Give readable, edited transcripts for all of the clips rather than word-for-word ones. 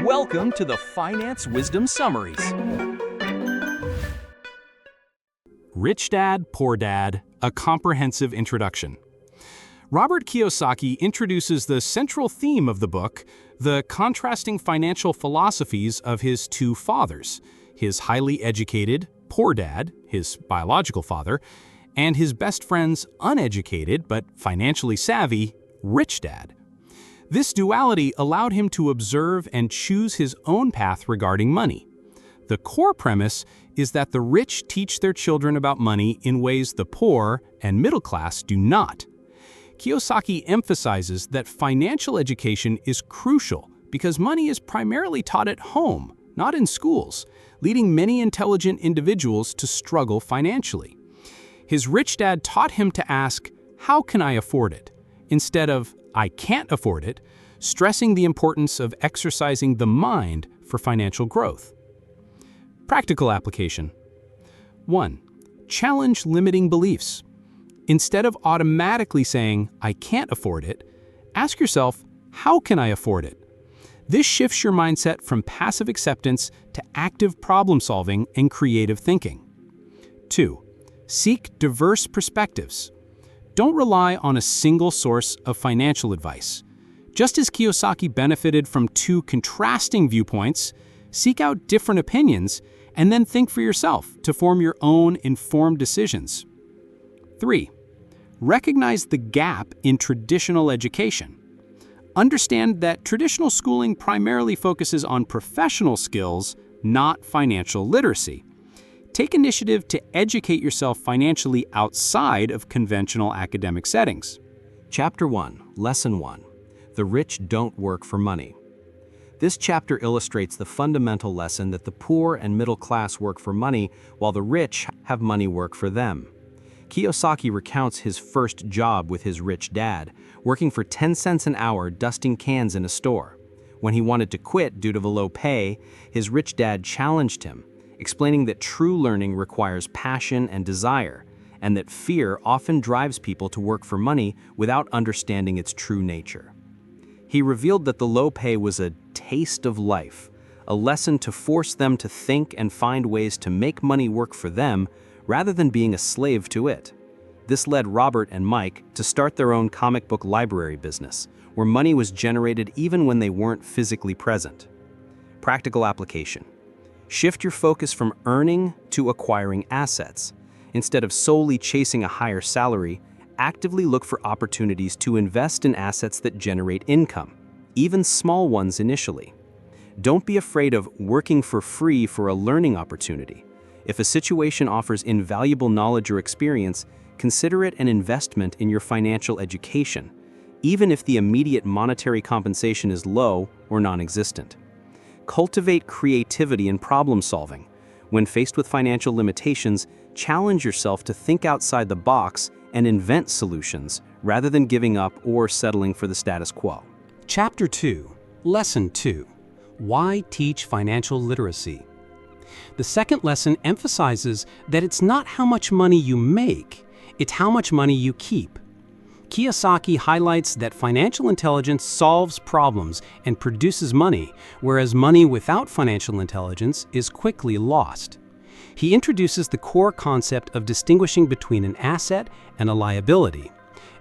Welcome to the Finance Wisdom Summaries. Rich Dad, Poor Dad, a comprehensive introduction. Robert Kiyosaki introduces the central theme of the book, the contrasting financial philosophies of his two fathers, his highly educated, poor dad, his biological father, and his best friend's uneducated but financially savvy, rich dad. This duality allowed him to observe and choose his own path regarding money. The core premise is that the rich teach their children about money in ways the poor and middle class do not. Kiyosaki emphasizes that financial education is crucial because money is primarily taught at home, not in schools, leading many intelligent individuals to struggle financially. His rich dad taught him to ask, "How can I afford it?" instead of, "I can't afford it," stressing the importance of exercising the mind for financial growth. Practical application. 1. Challenge limiting beliefs. Instead of automatically saying, "I can't afford it," ask yourself, "How can I afford it?" This shifts your mindset from passive acceptance to active problem solving and creative thinking. 2. Seek diverse perspectives. Don't rely on a single source of financial advice. Just as Kiyosaki benefited from two contrasting viewpoints, seek out different opinions and then think for yourself to form your own informed decisions. 3. Recognize the gap in traditional education. Understand that traditional schooling primarily focuses on professional skills, not financial literacy. Take initiative to educate yourself financially outside of conventional academic settings. Chapter 1, Lesson 1. The Rich Don't Work for Money. This chapter illustrates the fundamental lesson that the poor and middle class work for money while the rich have money work for them. Kiyosaki recounts his first job with his rich dad, working for 10 cents an hour dusting cans in a store. When he wanted to quit due to the low pay, his rich dad challenged him, explaining that true learning requires passion and desire, and that fear often drives people to work for money without understanding its true nature. He revealed that the low pay was a taste of life, a lesson to force them to think and find ways to make money work for them rather than being a slave to it. This led Robert and Mike to start their own comic book library business, where money was generated even when they weren't physically present. Practical application. Shift your focus from earning to acquiring assets. Instead of solely chasing a higher salary, actively look for opportunities to invest in assets that generate income, even small ones initially. Don't be afraid of working for free for a learning opportunity. If a situation offers invaluable knowledge or experience, consider it an investment in your financial education, even if the immediate monetary compensation is low or non-existent. Cultivate creativity and problem solving. When faced with financial limitations, challenge yourself to think outside the box and invent solutions rather than giving up or settling for the status quo. Chapter 2, Lesson 2. Why teach financial literacy? The second lesson emphasizes that it's not how much money you make, it's how much money you keep. Kiyosaki highlights that financial intelligence solves problems and produces money, whereas money without financial intelligence is quickly lost. He introduces the core concept of distinguishing between an asset and a liability.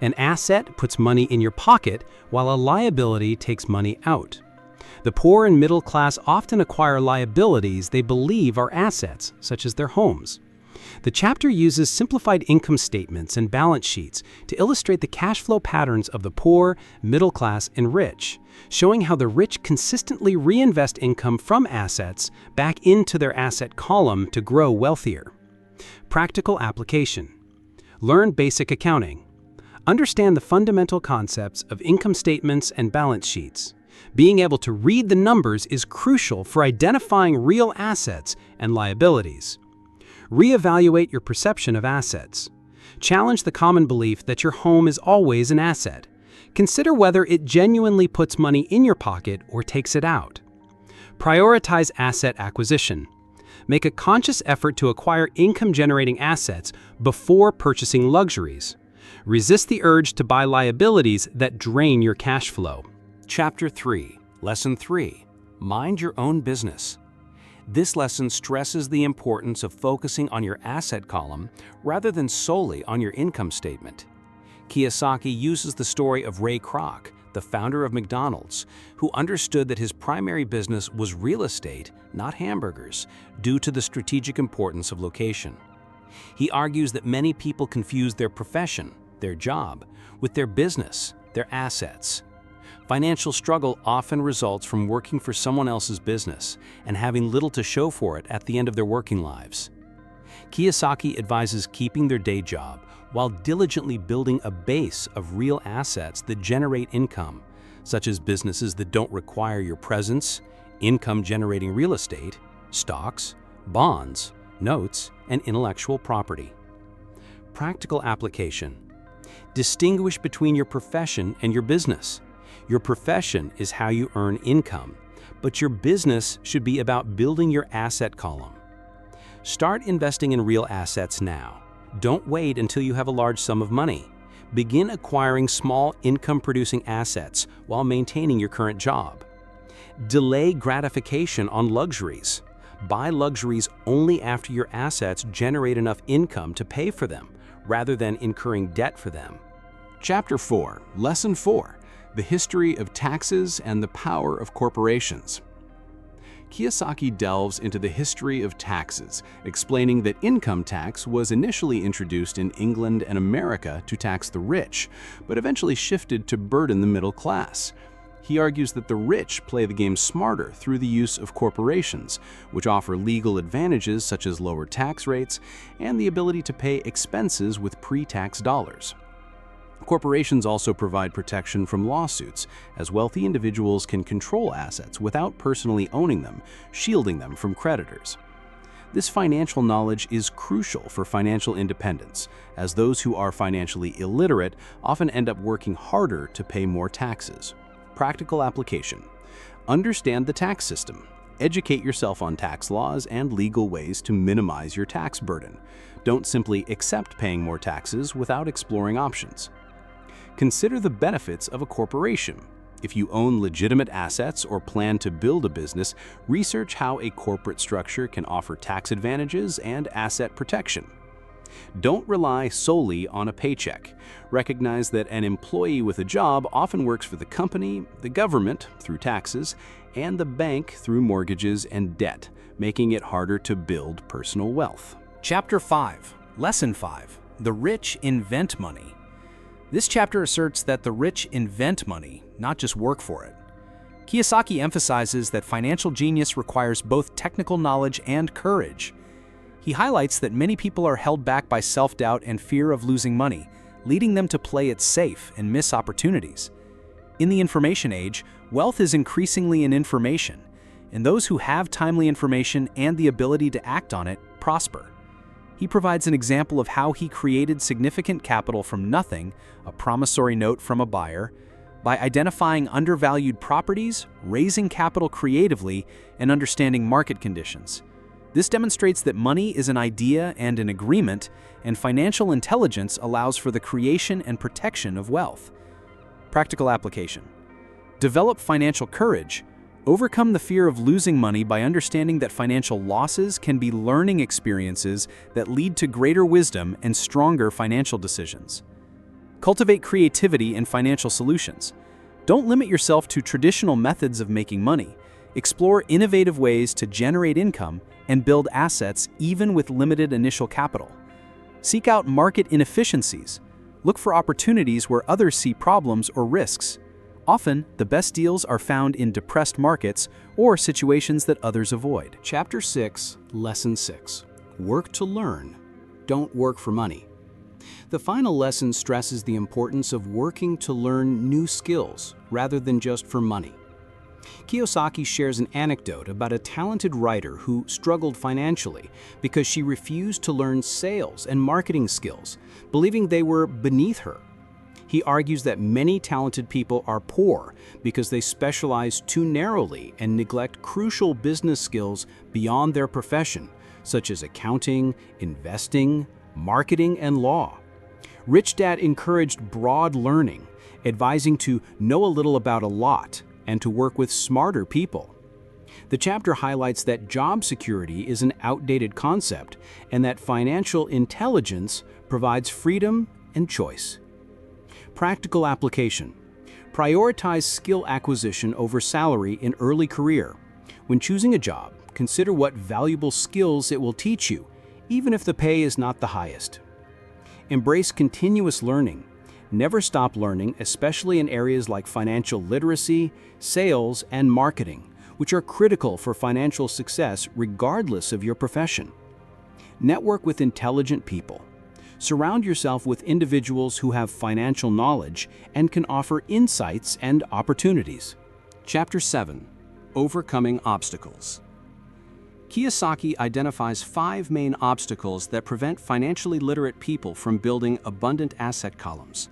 An asset puts money in your pocket, while a liability takes money out. The poor and middle class often acquire liabilities they believe are assets, such as their homes. The chapter uses simplified income statements and balance sheets to illustrate the cash flow patterns of the poor, middle class, and rich, showing how the rich consistently reinvest income from assets back into their asset column to grow wealthier. Practical application. Learn basic accounting. Understand the fundamental concepts of income statements and balance sheets. Being able to read the numbers is crucial for identifying real assets and liabilities. Reevaluate your perception of assets. Challenge the common belief that your home is always an asset. Consider whether it genuinely puts money in your pocket or takes it out. Prioritize asset acquisition. Make a conscious effort to acquire income-generating assets before purchasing luxuries. Resist the urge to buy liabilities that drain your cash flow. Chapter 3, Lesson 3. Mind your own business. This lesson stresses the importance of focusing on your asset column rather than solely on your income statement. Kiyosaki uses the story of Ray Kroc, the founder of McDonald's, who understood that his primary business was real estate, not hamburgers, due to the strategic importance of location. He argues that many people confuse their profession, their job, with their business, their assets. Financial struggle often results from working for someone else's business and having little to show for it at the end of their working lives. Kiyosaki advises keeping their day job while diligently building a base of real assets that generate income, such as businesses that don't require your presence, income-generating real estate, stocks, bonds, notes, and intellectual property. Practical application. Distinguish between your profession and your business. Your profession is how you earn income, but your business should be about building your asset column. Start investing in real assets now. Don't wait until you have a large sum of money. Begin acquiring small income-producing assets while maintaining your current job. Delay gratification on luxuries. Buy luxuries only after your assets generate enough income to pay for them, rather than incurring debt for them. Chapter 4, Lesson 4, The History of Taxes and the Power of Corporations. Kiyosaki delves into the history of taxes, explaining that income tax was initially introduced in England and America to tax the rich, but eventually shifted to burden the middle class. He argues that the rich play the game smarter through the use of corporations, which offer legal advantages such as lower tax rates and the ability to pay expenses with pre-tax dollars. Corporations also provide protection from lawsuits, as wealthy individuals can control assets without personally owning them, shielding them from creditors. This financial knowledge is crucial for financial independence, as those who are financially illiterate often end up working harder to pay more taxes. Practical application. Understand the tax system. Educate yourself on tax laws and legal ways to minimize your tax burden. Don't simply accept paying more taxes without exploring options. Consider the benefits of a corporation. If you own legitimate assets or plan to build a business, research how a corporate structure can offer tax advantages and asset protection. Don't rely solely on a paycheck. Recognize that an employee with a job often works for the company, the government through taxes, and the bank through mortgages and debt, making it harder to build personal wealth. Chapter 5, Lesson 5, The Rich Invent Money. This chapter asserts that the rich invent money, not just work for it. Kiyosaki emphasizes that financial genius requires both technical knowledge and courage. He highlights that many people are held back by self-doubt and fear of losing money, leading them to play it safe and miss opportunities. In the information age, wealth is increasingly in information, and those who have timely information and the ability to act on it prosper. He provides an example of how he created significant capital from nothing, a promissory note from a buyer, by identifying undervalued properties, raising capital creatively, and understanding market conditions. This demonstrates that money is an idea and an agreement, and financial intelligence allows for the creation and protection of wealth. Practical application. Develop financial courage. Overcome the fear of losing money by understanding that financial losses can be learning experiences that lead to greater wisdom and stronger financial decisions. Cultivate creativity in financial solutions. Don't limit yourself to traditional methods of making money. Explore innovative ways to generate income and build assets even with limited initial capital. Seek out market inefficiencies. Look for opportunities where others see problems or risks. Often, the best deals are found in depressed markets or situations that others avoid. Chapter 6, Lesson 6, Work to Learn. Don't work for money. The final lesson stresses the importance of working to learn new skills rather than just for money. Kiyosaki shares an anecdote about a talented writer who struggled financially because she refused to learn sales and marketing skills, believing they were beneath her. He argues that many talented people are poor because they specialize too narrowly and neglect crucial business skills beyond their profession, such as accounting, investing, marketing, and law. Rich Dad encouraged broad learning, advising to know a little about a lot and to work with smarter people. The chapter highlights that job security is an outdated concept and that financial intelligence provides freedom and choice. Practical application. Prioritize skill acquisition over salary in early career. When choosing a job, consider what valuable skills it will teach you, even if the pay is not the highest. Embrace continuous learning. Never stop learning, especially in areas like financial literacy, sales, and marketing, which are critical for financial success regardless of your profession. Network with intelligent people. Surround yourself with individuals who have financial knowledge and can offer insights and opportunities. Chapter 7. Overcoming Obstacles. Kiyosaki identifies 5 main obstacles that prevent financially literate people from building abundant asset columns: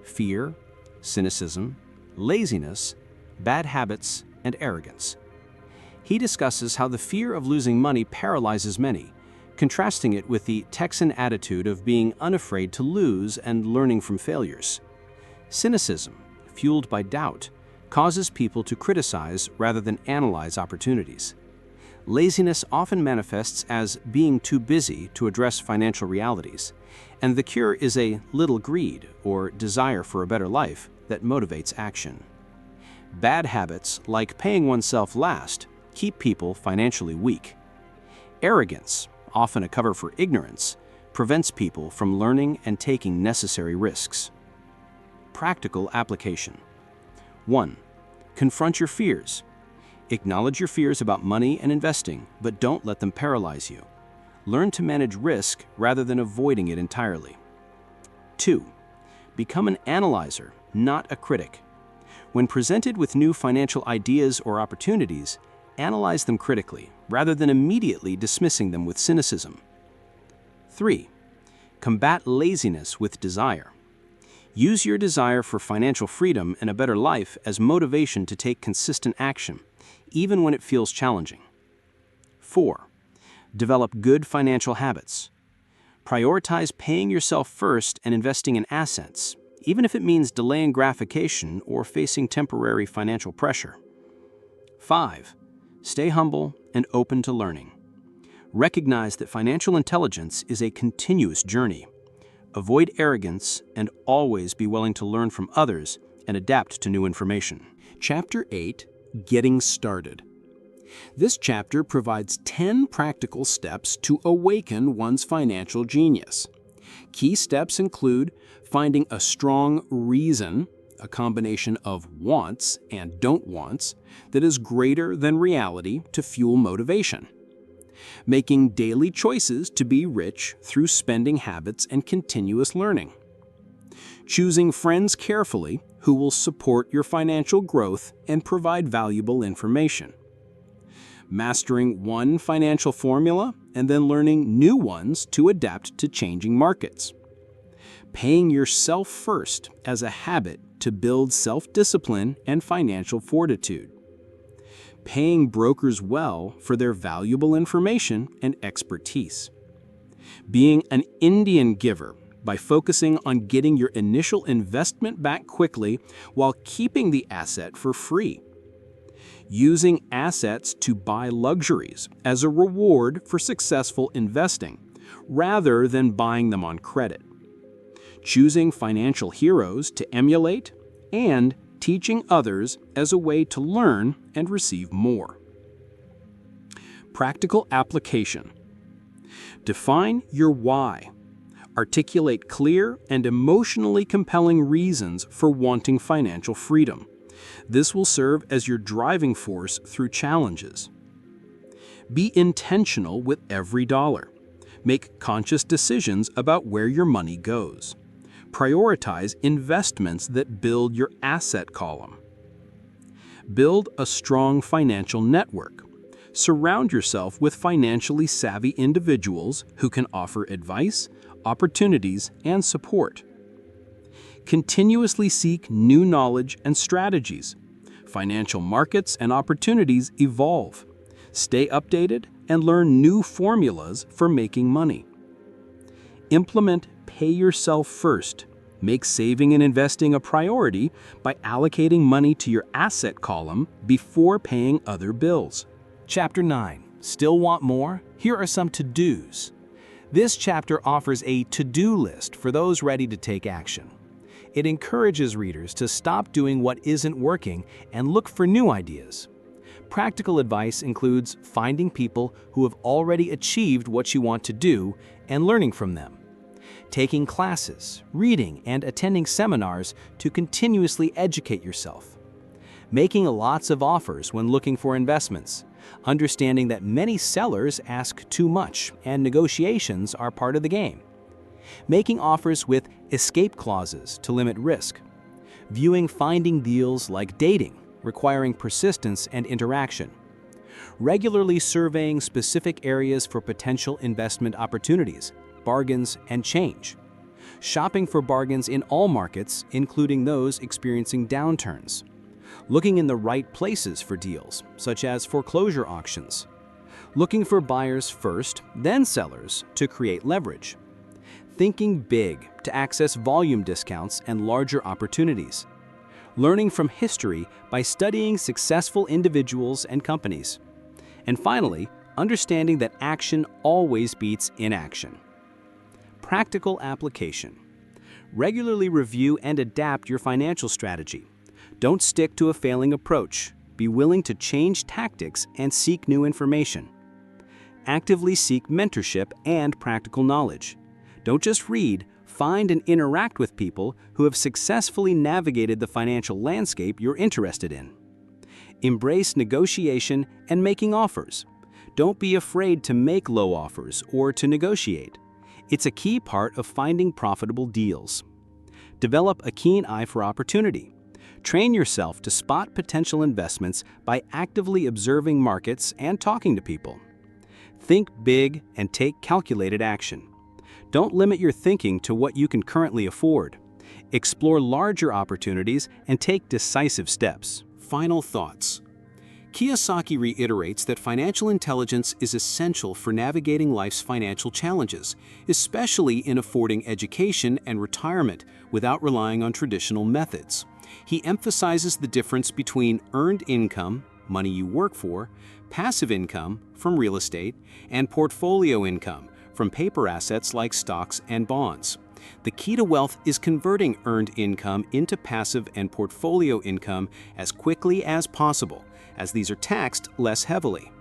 fear, cynicism, laziness, bad habits, and arrogance. He discusses how the fear of losing money paralyzes many, contrasting it with the Texan attitude of being unafraid to lose and learning from failures. Cynicism, fueled by doubt, causes people to criticize rather than analyze opportunities. Laziness often manifests as being too busy to address financial realities, and the cure is a little greed or desire for a better life that motivates action. Bad habits, like paying oneself last, keep people financially weak. Arrogance, often a cover for ignorance, prevents people from learning and taking necessary risks. Practical application. 1. Confront your fears. Acknowledge your fears about money and investing, but don't let them paralyze you. Learn to manage risk rather than avoiding it entirely. 2. Become an analyzer, not a critic. When presented with new financial ideas or opportunities, analyze them critically, rather than immediately dismissing them with cynicism. 3. Combat laziness with desire. Use your desire for financial freedom and a better life as motivation to take consistent action, even when it feels challenging. 4. Develop good financial habits. Prioritize paying yourself first and investing in assets, even if it means delaying gratification or facing temporary financial pressure. 5. Stay humble and open to learning. Recognize that financial intelligence is a continuous journey. Avoid arrogance and always be willing to learn from others and adapt to new information. Chapter 8. Getting Started. This chapter provides 10 practical steps to awaken one's financial genius. Key steps include finding a strong reason, a combination of wants and don't wants, that is greater than reality to fuel motivation. Making daily choices to be rich through spending habits and continuous learning. Choosing friends carefully who will support your financial growth and provide valuable information. Mastering one financial formula and then learning new ones to adapt to changing markets. Paying yourself first as a habit to build self-discipline and financial fortitude. Paying brokers well for their valuable information and expertise. Being an Indian giver by focusing on getting your initial investment back quickly while keeping the asset for free. Using assets to buy luxuries as a reward for successful investing, rather than buying them on credit. Choosing financial heroes to emulate, and teaching others as a way to learn and receive more. Practical application. Define your why. Articulate clear and emotionally compelling reasons for wanting financial freedom. This will serve as your driving force through challenges. Be intentional with every dollar. Make conscious decisions about where your money goes. Prioritize investments that build your asset column. Build a strong financial network. Surround yourself with financially savvy individuals who can offer advice, opportunities, and support. Continuously seek new knowledge and strategies. Financial markets and opportunities evolve. Stay updated and learn new formulas for making money. Implement pay yourself first. Make saving and investing a priority by allocating money to your asset column before paying other bills. Chapter 9. Still want more? Here are some to-dos. This chapter offers a to-do list for those ready to take action. It encourages readers to stop doing what isn't working and look for new ideas. Practical advice includes finding people who have already achieved what you want to do and learning from them. Taking classes, reading, and attending seminars to continuously educate yourself. Making lots of offers when looking for investments, understanding that many sellers ask too much and negotiations are part of the game. Making offers with escape clauses to limit risk. Viewing finding deals like dating, requiring persistence and interaction. Regularly surveying specific areas for potential investment opportunities, bargains, and change. Shopping for bargains in all markets, including those experiencing downturns. Looking in the right places for deals, such as foreclosure auctions. Looking for buyers first, then sellers, to create leverage. Thinking big to access volume discounts and larger opportunities. Learning from history by studying successful individuals and companies. And finally, understanding that action always beats inaction. Practical application. Regularly review and adapt your financial strategy. Don't stick to a failing approach. Be willing to change tactics and seek new information. Actively seek mentorship and practical knowledge. Don't just read, find and interact with people who have successfully navigated the financial landscape you're interested in. Embrace negotiation and making offers. Don't be afraid to make low offers or to negotiate. It's a key part of finding profitable deals. Develop a keen eye for opportunity. Train yourself to spot potential investments by actively observing markets and talking to people. Think big and take calculated action. Don't limit your thinking to what you can currently afford. Explore larger opportunities and take decisive steps. Final thoughts. Kiyosaki reiterates that financial intelligence is essential for navigating life's financial challenges, especially in affording education and retirement without relying on traditional methods. He emphasizes the difference between earned income, money you work for, passive income from real estate, and portfolio income from paper assets like stocks and bonds. The key to wealth is converting earned income into passive and portfolio income as quickly as possible, as these are taxed less heavily.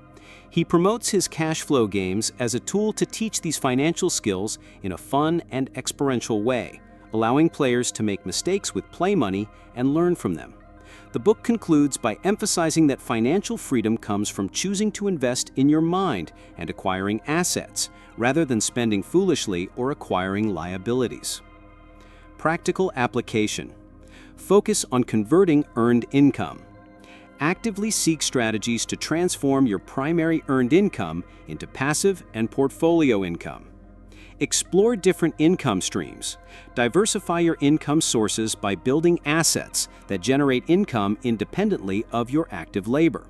He promotes his cash flow games as a tool to teach these financial skills in a fun and experiential way, allowing players to make mistakes with play money and learn from them. The book concludes by emphasizing that financial freedom comes from choosing to invest in your mind and acquiring assets, rather than spending foolishly or acquiring liabilities. Practical application. Focus on converting earned income. Actively seek strategies to transform your primary earned income into passive and portfolio income. Explore different income streams. Diversify your income sources by building assets that generate income independently of your active labor.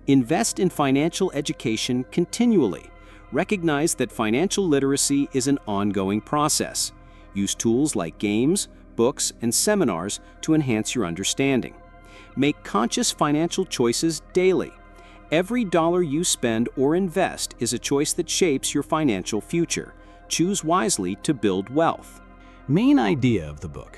Invest in financial education continually. Recognize that financial literacy is an ongoing process. Use tools like games, books, and seminars to enhance your understanding. Make conscious financial choices daily. Every dollar you spend or invest is a choice that shapes your financial future. Choose wisely to build wealth. Main idea of the book.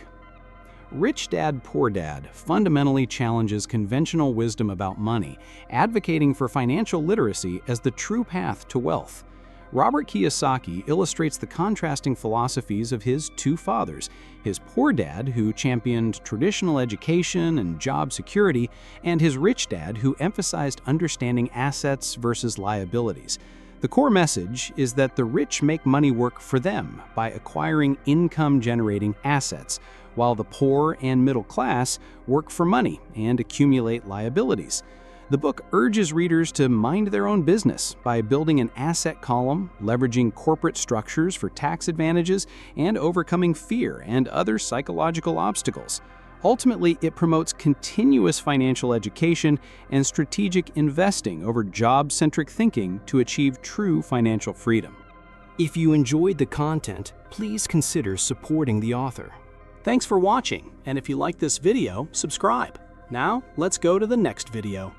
Rich Dad, Poor Dad fundamentally challenges conventional wisdom about money, advocating for financial literacy as the true path to wealth. Robert Kiyosaki illustrates the contrasting philosophies of his two fathers, his poor dad, who championed traditional education and job security, and his rich dad, who emphasized understanding assets versus liabilities. The core message is that the rich make money work for them by acquiring income-generating assets, while the poor and middle class work for money and accumulate liabilities. The book urges readers to mind their own business by building an asset column, leveraging corporate structures for tax advantages, and overcoming fear and other psychological obstacles. Ultimately, it promotes continuous financial education and strategic investing over job-centric thinking to achieve true financial freedom. If you enjoyed the content, please consider supporting the author. Thanks for watching, and if you like this video, subscribe. Now, let's go to the next video.